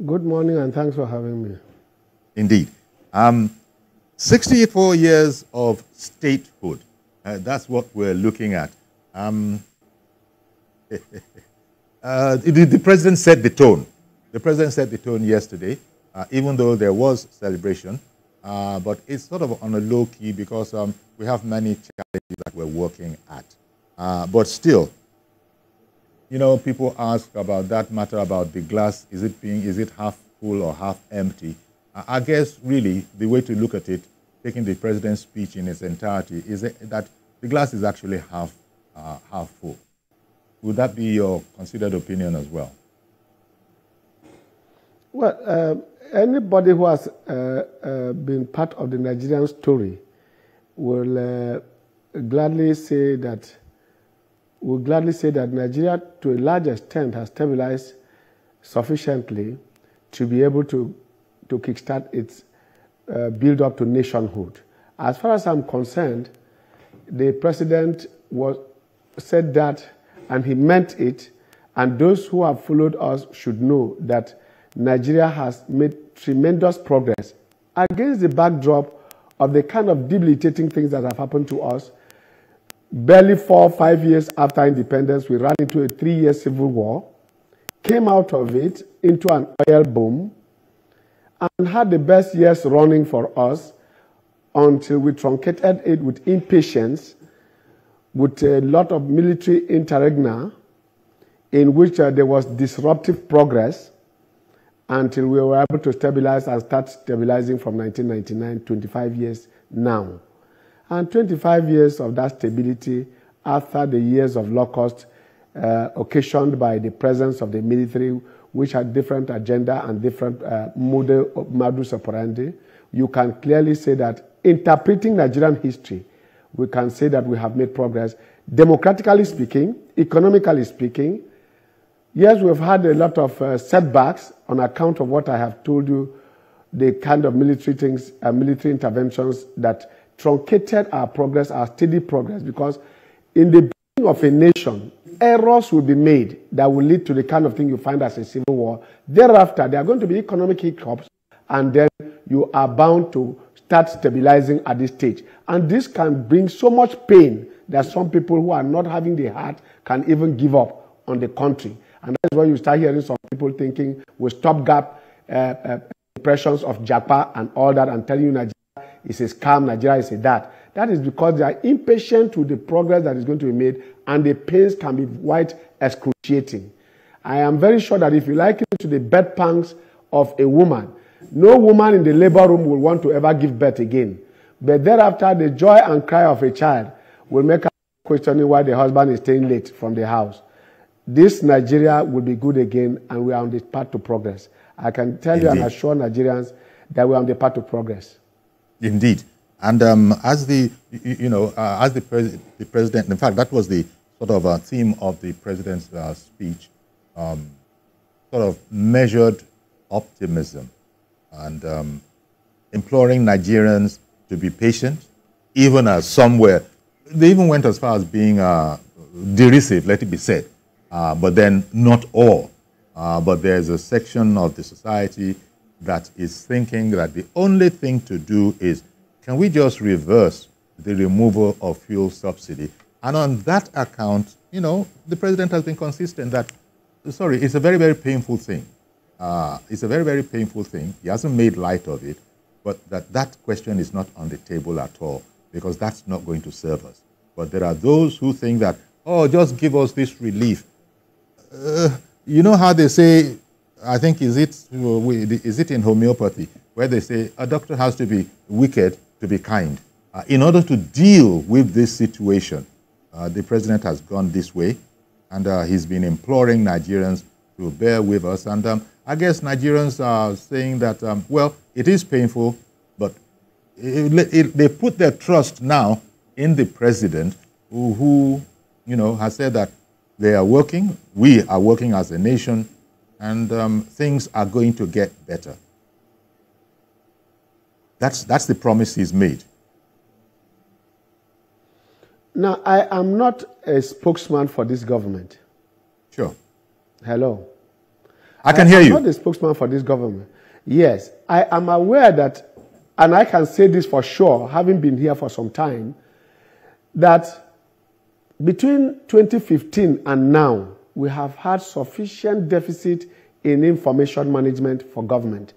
Good morning, and thanks for having me. Indeed. 64 years of statehood. That's what we're looking at. The president set the tone. The president set the tone yesterday, even though there was celebration. But it's sort of on a low key because we have many challenges that we're working at. But still, you know, people ask about that matter about the glass. Is it half full or half empty? I guess really the way to look at it, taking the president's speech in its entirety, is that the glass is actually half full. Would that be your considered opinion as well? Well, anybody who has been part of the Nigerian story will gladly say that Nigeria, to a large extent, has stabilized sufficiently to be able to kickstart its build-up to nationhood. As far as I'm concerned, the president said that, and he meant it, and those who have followed us should know that Nigeria has made tremendous progress against the backdrop of the kind of debilitating things that have happened to us. Barely 4 or 5 years after independence, we ran into a 3-year civil war, came out of it into an oil boom, and had the best years running for us until we truncated it with impatience, with a lot of military interregnum in which there was disruptive progress until we were able to stabilize and start stabilizing from 1999, 25 years now. And 25 years of that stability after the years of locust occasioned by the presence of the military, which had different agenda and different modus operandi, you can clearly say that interpreting Nigerian history, we can say that we have made progress, democratically speaking, economically speaking. Yes, we've had a lot of setbacks on account of what I have told you, the kind of military things, military interventions that truncated our progress, our steady progress, because in the beginning of a nation, errors will be made that will lead to the kind of thing you find as a civil war. Thereafter, there are going to be economic hiccups, and then you are bound to start stabilizing at this stage. And this can bring so much pain that some people who are not having the heart can even give up on the country. And that's why you start hearing some people thinking with stopgap impressions of Japa and all that, and telling you Nigeria is a scam, Nigeria is a that. That is because they are impatient with the progress that is going to be made, and the pains can be quite excruciating. I am very sure that if you liken it to the birth pangs of a woman, no woman in the labor room will want to ever give birth again. But thereafter, the joy and cry of a child will make her questioning why the husband is staying late from the house. This Nigeria will be good again, and we are on the path to progress. I can tell you and assure Nigerians that we are on the path to progress. Indeed. And as the president, in fact, that was the sort of theme of the president's speech, sort of measured optimism and imploring Nigerians to be patient, even as somewhere, they even went as far as being derisive, let it be said, but then not all. But there's a section of the society that is thinking that the only thing to do is, can we just reverse the removal of fuel subsidy? And on that account, you know, the president has been consistent that, sorry, it's a very, very painful thing. It's a very, very painful thing. He hasn't made light of it, but that question is not on the table at all, because that's not going to serve us. But there are those who think that, oh, just give us this relief. You know how they say, I think, is it in homeopathy, where they say a doctor has to be wicked to be kind. In order to deal with this situation, the president has gone this way, and he's been imploring Nigerians to bear with us. And I guess Nigerians are saying that, well, it is painful, but they put their trust now in the president, who you know, has said that they are working, we are working as a nation, and things are going to get better. That's the promise he's made. Now, I am not a spokesman for this government. Sure. Hello. I can hear you. I'm not the spokesman for this government. Yes, I am aware that, and I can say this for sure, having been here for some time, that between 2015 and now, we have had sufficient deficit in information management for government.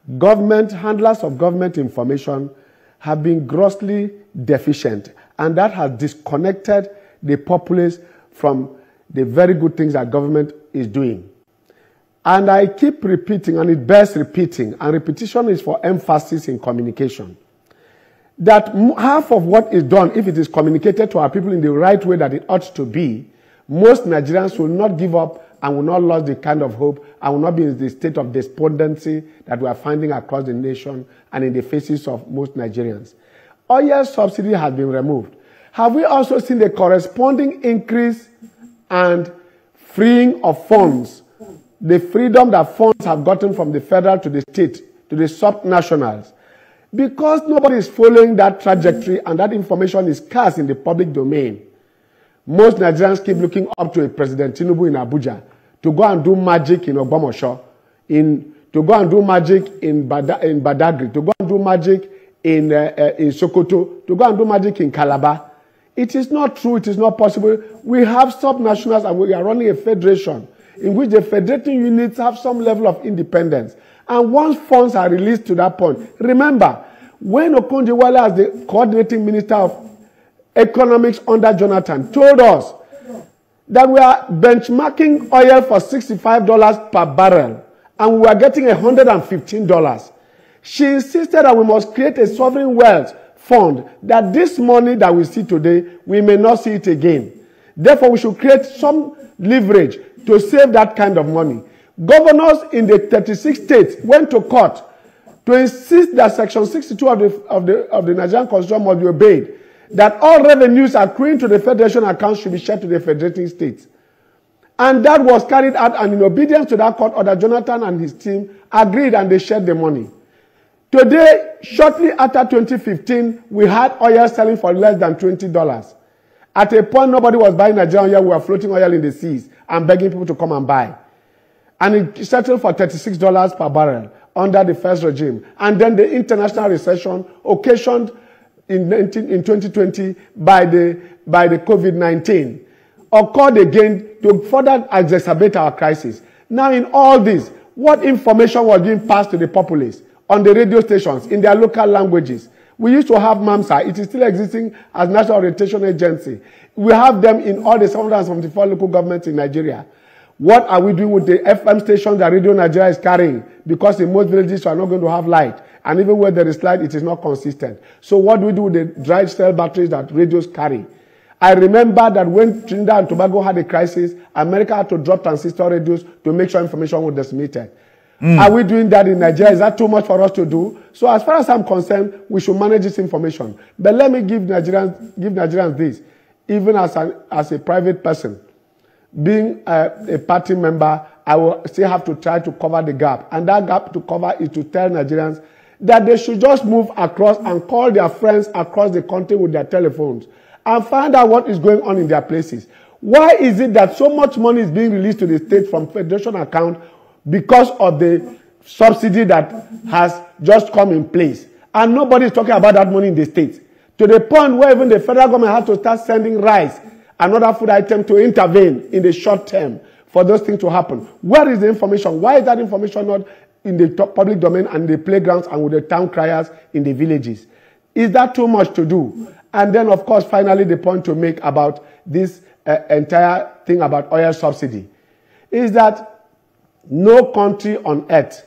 Handlers of government information have been grossly deficient, and that has disconnected the populace from the very good things that government is doing. And I keep repeating, and it bears repeating, and repetition is for emphasis in communication, that half of what is done, if it is communicated to our people in the right way that it ought to be, most Nigerians will not give up and will not lose the kind of hope and will not be in the state of despondency that we are finding across the nation and in the faces of most Nigerians. Oil subsidy has been removed. Have we also seen the corresponding increase and freeing of funds, the freedom that funds have gotten from the federal to the state, to the sub-nationals? Because nobody is following that trajectory and that information is scarce in the public domain. Most Nigerians keep looking up to a President Tinubu in Abuja to go and do magic in Ogbomoso, to go and do magic in Badagry, to go and do magic in Sokoto, to go and do magic in Calabar. It is not true. It is not possible. We have sub-nationals and we are running a federation in which the federating units have some level of independence. And once funds are released to that point, remember, when Okonjo-Iweala, as the coordinating minister of economics under Jonathan, told us that we are benchmarking oil for $65 per barrel and we are getting $115. She insisted that we must create a sovereign wealth fund, that this money that we see today, we may not see it again. Therefore, we should create some leverage to save that kind of money. Governors in the 36 states went to court to insist that Section 62 of the Nigerian Constitution must be obeyed, that all revenues accruing to the federation account should be shared to the federating states. And that was carried out, and in obedience to that court order, Jonathan and his team agreed and they shared the money. Today, shortly after 2015, we had oil selling for less than $20. At a point, nobody was buying Nigerian oil. We were floating oil in the seas and begging people to come and buy. And it settled for $36 per barrel under the first regime. And then the international recession occasioned in 2020 by the COVID-19 occurred again to further exacerbate our crisis. Now in all this, what information was being passed to the populace on the radio stations in their local languages? We used to have MAMSA. It is still existing as National Orientation Agency. We have them in all the 774 local governments in Nigeria. What are we doing with the FM stations that Radio Nigeria is carrying? Because in most villages, we are not going to have light. And even where there is light, it is not consistent. So what do we do with the dry cell batteries that radios carry? I remember that when Trinidad and Tobago had a crisis, America had to drop transistor radios to make sure information was disseminated. Are we doing that in Nigeria? Is that too much for us to do? So as far as I'm concerned, we should manage this information. But let me give Nigerians this. Even as a private person, being a party member, I will still have to try to cover the gap. And that gap to cover is to tell Nigerians that they should just move across and call their friends across the country with their telephones and find out what is going on in their places. Why is it that so much money is being released to the state from federation account because of the subsidy that has just come in place? And nobody is talking about that money in the states. To the point where even the federal government has to start sending rice and other food items to intervene in the short term for those things to happen. Where is the information? Why is that information not in the public domain and the playgrounds and with the town criers in the villages? Is that too much to do? And then, of course, finally, the point to make about this entire thing about oil subsidy is that no country on earth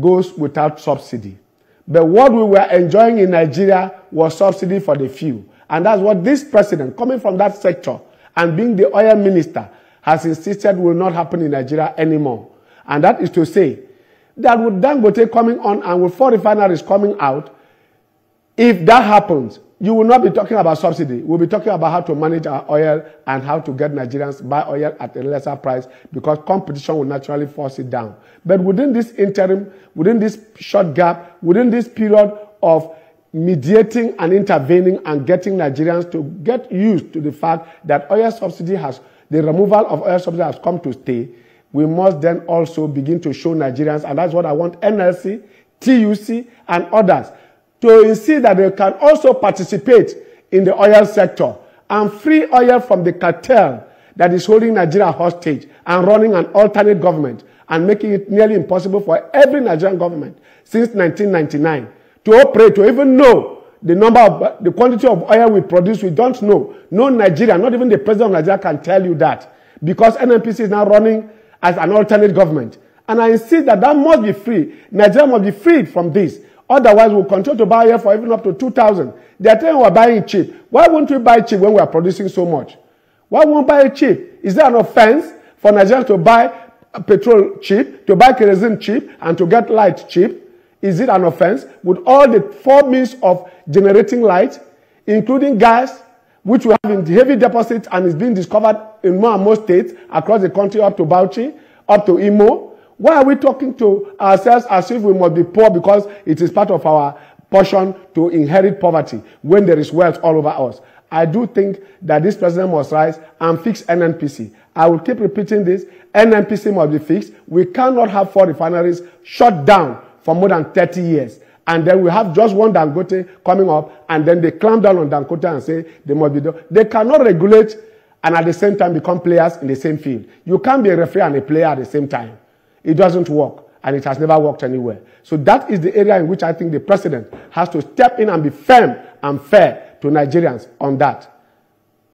goes without subsidy. But what we were enjoying in Nigeria was subsidy for the few. And that's what this president, coming from that sector and being the oil minister, has insisted will not happen in Nigeria anymore. And that is to say that with Dangote coming on and with 4 refineries coming out, if that happens, you will not be talking about subsidy. We'll be talking about how to manage our oil and how to get Nigerians buy oil at a lesser price, because competition will naturally force it down. But within this interim, within this short gap, within this period of mediating and intervening and getting Nigerians to get used to the fact that oil subsidy the removal of oil subsidy has come to stay, we must then also begin to show Nigerians, and that's what I want NLC, TUC, and others to insist that they can also participate in the oil sector and free oil from the cartel that is holding Nigeria hostage and running an alternate government and making it nearly impossible for every Nigerian government since 1999 to operate, to even know the quantity of oil we produce. We don't know. No Nigerian, not even the president of Nigeria can tell you that, because NNPC is now running as an alternate government. And I insist that that must be free. Nigeria must be freed from this. Otherwise, we'll continue to buy oil for even up to 2,000. They are telling we're buying cheap. Why won't we buy cheap when we are producing so much? Why won't we buy it cheap? Is there an offense for Nigerians to buy petrol cheap, to buy kerosene cheap, and to get light cheap? Is it an offense? With all the 4 means of generating light, including gas, which we have in heavy deposits and is being discovered in more and more states across the country, up to Bauchi, up to Imo. Why are we talking to ourselves as if we must be poor because it is part of our portion to inherit poverty when there is wealth all over us? I do think that this president must rise and fix NNPC. I will keep repeating this. NNPC must be fixed. We cannot have 4 refineries shut down for more than 30 years. And then we have just one Dangote coming up, and then they clamp down on Dangote and say they must be done. They cannot regulate and at the same time become players in the same field. You can't be a referee and a player at the same time. It doesn't work, and it has never worked anywhere. So that is the area in which I think the president has to step in and be firm and fair to Nigerians on that.